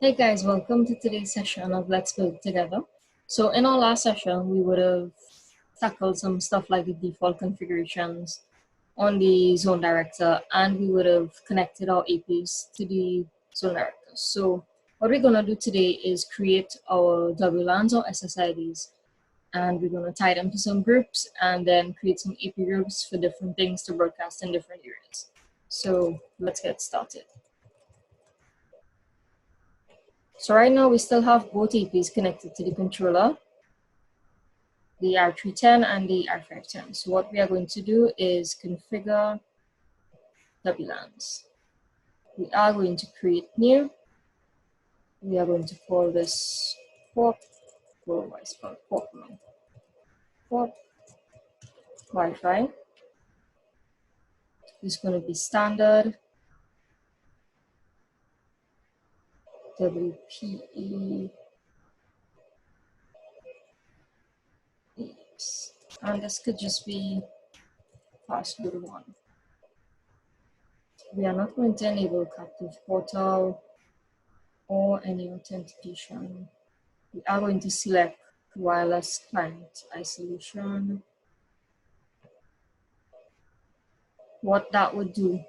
Hey guys, welcome to today's session of Let's Build Together. So in our last session, we would have tackled some stuff like the default configurations on the Zone Director, and we would have connected our APs to the Zone Director. So what we're going to do today is create our WLANs or SSIDs, and we're going to tie them to some groups and then create some AP groups for different things to broadcast in different areas. So let's get started. So right now we still have both APs connected to the controller, the R310 and the R510. So what we are going to do is configure WLANs. We are going to create new. We are going to call this port Wi-Fi. It's going to be standard WPE. And this could just be password 1. We are not going to enable captive portal or any authentication. We are going to select wireless client isolation. What that would do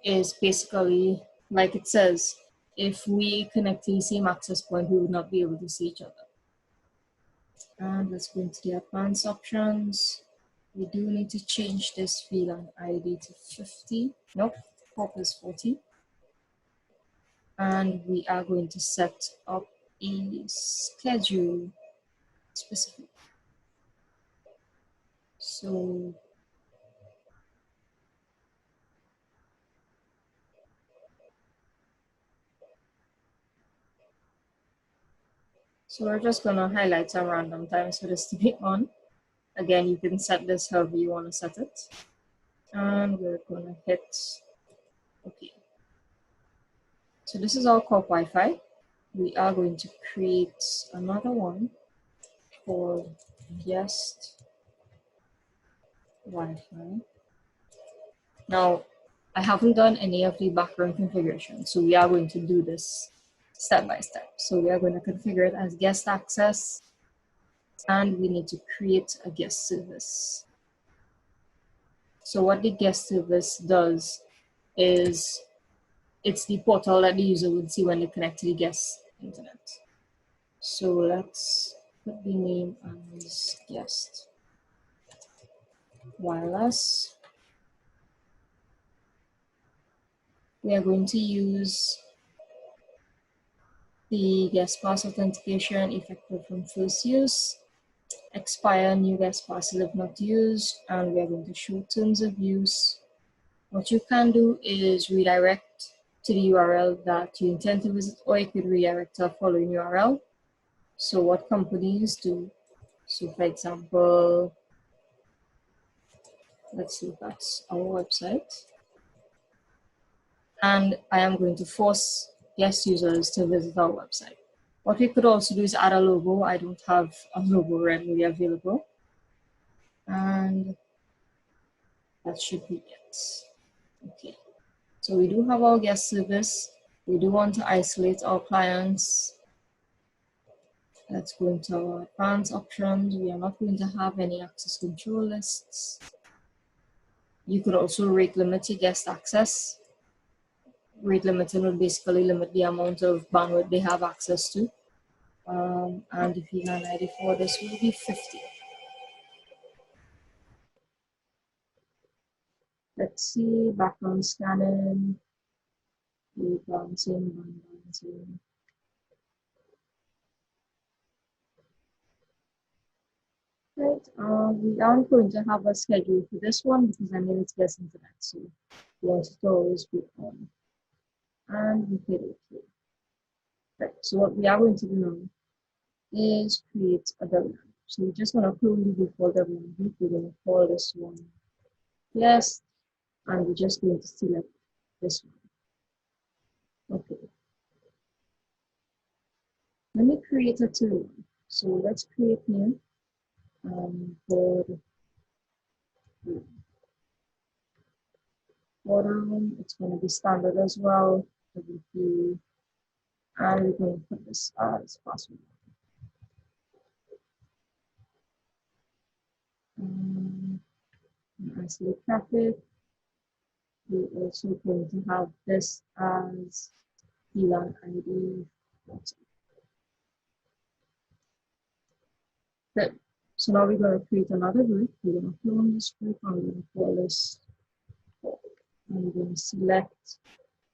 is basically, like it says, if we connect to the same access point, we would not be able to see each other. And let's go into the advanced options. We do need to change this VLAN ID to 50. Nope, pop is 40. And we are going to set up a schedule specific. So we're just going to highlight some random times for this to be on. Again, you can set this however you want to set it. And we're going to hit OK. So this is our corp Wi-Fi. We are going to create another one for guest Wi-Fi. Now, I haven't done any of the background configuration, so we are going to do this step by step. So we are going to configure it as guest access, and we need to create a guest service. So what the guest service does is it's the portal that the user would see when they connect to the guest internet. So let's put the name as guest wireless. We are going to use the guest pass authentication effective from first use, expire new guest pass if not used, and we are going to show terms of use. What you can do is redirect to the URL that you intend to visit, or you could redirect to a following URL. So what companies do, so for example, let's see if that's our website. And I am going to force guest users to visit our website. What we could also do is add a logo. I don't have a logo readily available. And that should be it. Okay. So we do have our guest service. We do want to isolate our clients. Let's go into our advanced options. We are not going to have any access control lists. You could also rate limit your guest access. Rate limiting will basically limit the amount of bandwidth they have access to. And the VLAN ID for this will be 50. Let's see, background scanning, balancing. Right, we aren't going to have a schedule for this one because I need it to get internet, so we want it to always be on. And we hit OK. Right, so what we are going to do now is create a WLAN. So we're just going to clone the default WLAN group. We're going to call this one yes, and we're just going to select this one. Okay. Let me create a third one. So let's create new board. It's going to be standard as well. WP And we're going to put this as password. Isolate traffic. We're also going to have this as WLAN ID. Good. So now we're going to create another group. We're going to clone this group and we're going to call this port. And we're going to select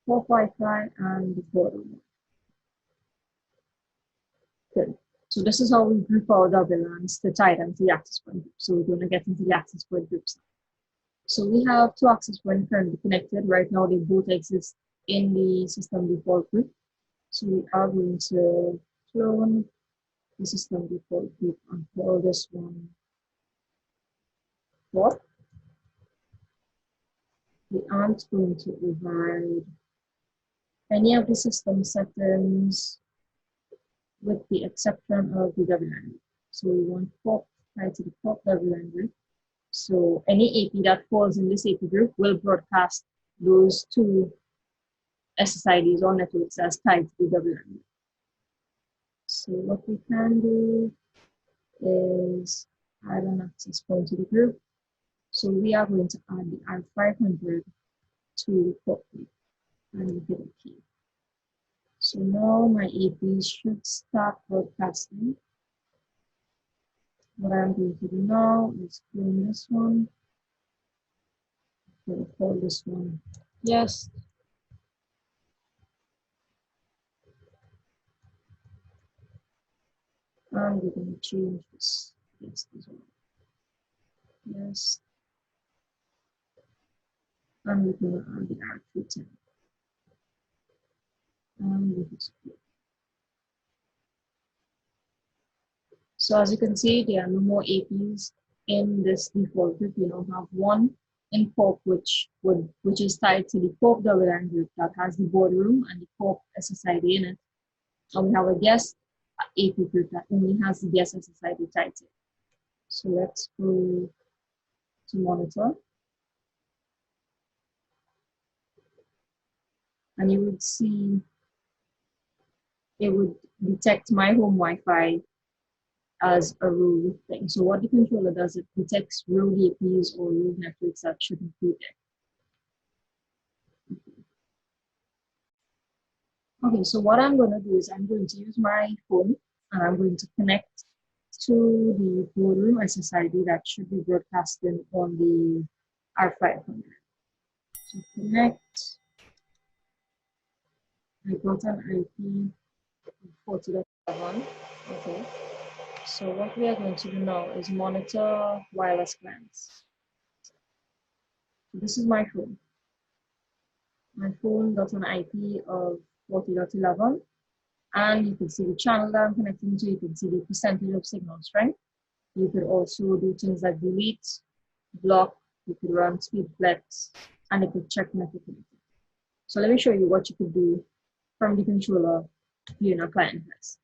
port Wi-Fi and the border one. Good. So this is how we group our WLANs to tie them to the access point group. So we're going to get into the access point groups now. So we have two access points currently connected. Right now they both exist in the system default group. So we are going to clone the system default group and call this one port. We aren't going to override any of the system settings with the exception of the WLAN. So we want port tied to the port WLAN group. So any AP that falls in this AP group will broadcast those two SSIDs or networks as tied to the WLAN group. So what we can do is add an access point to the group. So we are going to add the R500 to the port group and we hit OK. So now my APs should start broadcasting. What I'm going to do now is clone this one. I'm going to call this one yes. And we're going to change this yes as well. Yes. And we're going to add the R310. And we hit OK. So as you can see, there are no more APs in this default group. We now have one in POP, which is tied to the POP WLAN group that has the boardroom and the POP SSID in it. And we have a guest AP group that only has the guest SSID tied to it. So let's go to monitor. And you would see it would detect my home Wi-Fi as a rogue thing. So what the controller does, it detects rogue APs or rogue networks that shouldn't be there. Okay, so what I'm going to do is I'm going to use my phone and I'm going to connect to the boardroom SSID that should be broadcasting on the R500. So connect. I got an IP 40.11. Okay. So what we are going to do now is monitor wireless LANs. So this is my phone. My phone got an IP of 40.11. And you can see the channel that I'm connecting to. You can see the percentage of signal strength. You could also do things like delete, block, you could run speed flex, and you could check network connectivity. So let me show you what you could do from the controller viewing a client device.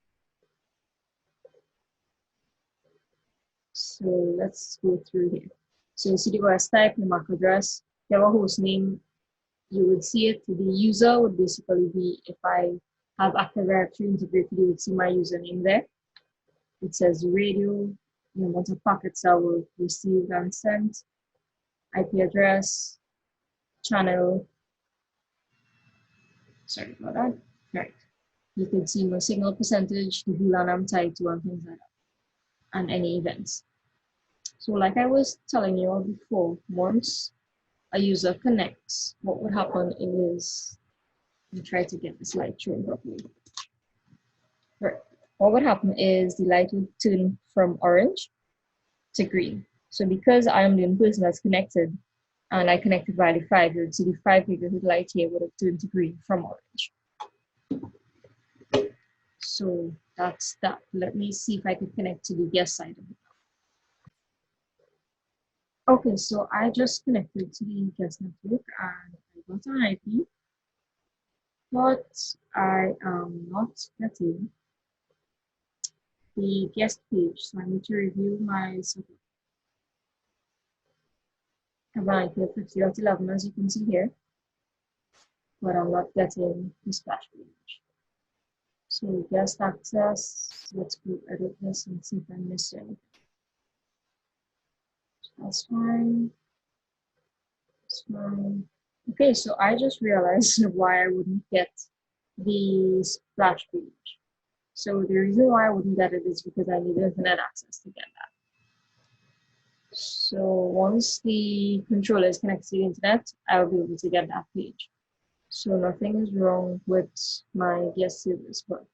So let's go through here. So you see the OS type, the MAC address, you have a host name, you would see it. The user would basically be, if I have Active Directory integrated, you would see my username there. It says radio, the amount of packets I will receive and send, IP address, channel, sorry about that, right. You can see my signal percentage, the VLAN I'm tied to, and things like that, and any events. So like I was telling you all before, once a user connects, what would happen is, let me try to get the slide shown properly. Right. What would happen is the light would turn from orange to green. So because I'm the only person that's connected, and I connected via the 5 GHz, so the 5 GHz light here would have turned to green from orange. So that's that. Let me see if I can connect to the guest side of it. Okay, so I just connected to the guest network and I got an IP, but I am not getting the guest page. So I need to review my setup. I have an IP of 50.11 as you can see here, but I'm not getting the splash page. So guest access, let's go edit this and see if I'm missing. That's fine. That's fine. Okay, so I just realized why I wouldn't get the splash page. So the reason why I wouldn't get it is because I need internet access to get that. So once the controller is connected to the internet, I will be able to get that page. So nothing is wrong with my guest service, but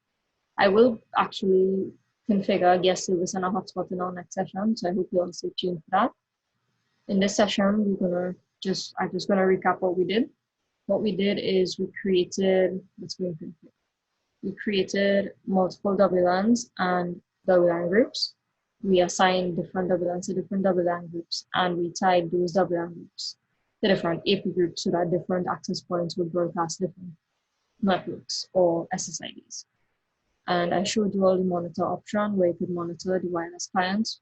I will actually configure guest service and a hotspot in our next session. So I hope you all stay tuned for that. In this session, I'm just gonna recap what we did. What we did is we created, let's go into it. We created multiple WLANs and WLAN groups. We assigned different WLANs to different WLAN groups, and we tied those WLAN groups to different AP groups so that different access points would broadcast different networks or SSIDs. And I showed you all the monitor option where you could monitor the wireless clients.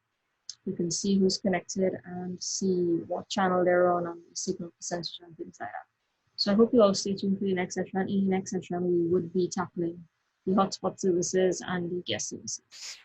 You can see who's connected and see what channel they're on and the signal percentage and things like that. So I hope you all stay tuned for the next session. In the next session, we would be tackling the hotspot services and the guest services.